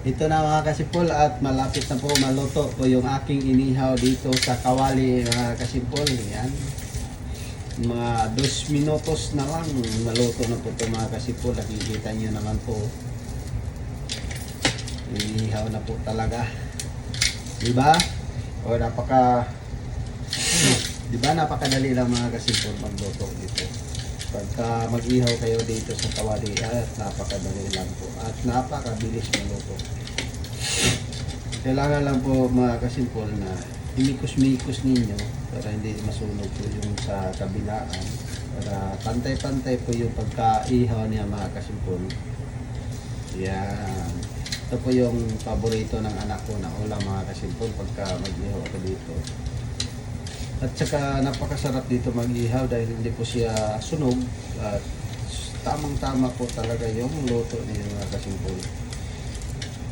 Ito na mga kasipol at malapit na po maluto po yung aking inihaw dito sa kawali mga kasipol. Yan. Mga 2 minutos na lang maluto na po ito mga kasipol. Nakikita nyo naman po. Inihaw na po talaga. Diba? O diba napakadali lang mga kasipol magluto dito. Pagka mag-ihaw kayo dito sa kawali at napakadali lang po at napakabilis maluto. Kailangan lang po mga kasimpol na imikos-mikos ninyo para hindi masunog po yung sa kabilaan, para pantay-pantay po yung pagka-ihaw niya mga kasimpol. Yan. Ito po yung paborito ng anak ko na ulam mga kasimpol pagka mag-ihaw ako dito. At saka napakasarap dito mag-ihaw dahil hindi po siya sunog at tamang-tama po talaga yung luto niya mga kasimpol.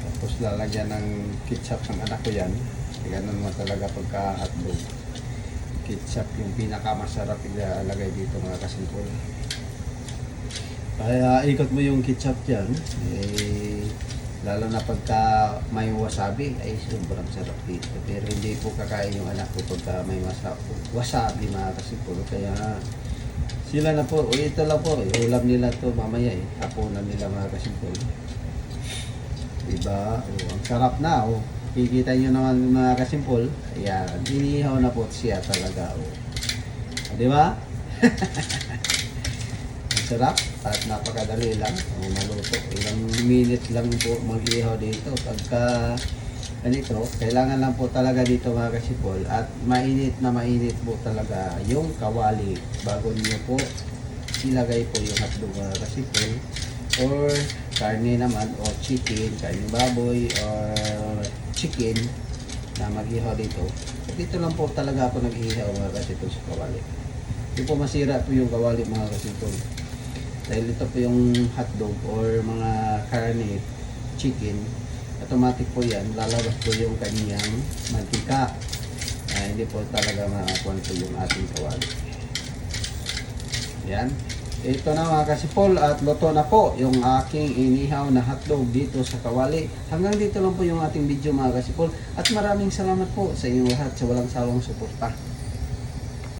Tapos lalagyan ng ketchup ng anak ko yan. Ganun naman talaga pagka-hotdog. Ketchup yung pinakamasarap ilalagay dito mga kasimpol. Kaya ikot mo yung ketchup dyan. Lalo na pagka may wasabi, ay sobrang sarap dito. Pero hindi po kakain yung anak ko pagka may wasabi mga kasimpol. Kaya sila na po, ito lang po, ulam nila to mamaya hapunan nila mga kasimpol. Diba? Ang sarap na. Kikita nyo naman mga kasimpol. Ayan, inihaw na po siya talaga. Diba? Sarap at napakadali lang maluto. Ilang minutes lang po mag-ihaw dito. Pagka ganito, kailangan lang po talaga dito mga kasipol at mainit na mainit po talaga yung kawali bago niyo po ilagay po yung hotdog mga kasipol or karne naman o chicken, karne baboy or chicken na mag-ihaw dito. At dito lang po talaga ako nag-ihaw mga kasipol sa kawali. Hindi po masira po yung kawali mga kasipol. Dahil ito po yung hotdog or mga karne, chicken, automatic po yan, lalabas po yung kanyang mantika. Hindi po talaga makakuha po yung ating kawali. Yan. Ito na mga kasipol at luto na po yung aking inihaw na hotdog dito sa kawali. Hanggang dito lang po yung ating video mga kasipol at maraming salamat po sa inyong lahat sa walang sawang suporta.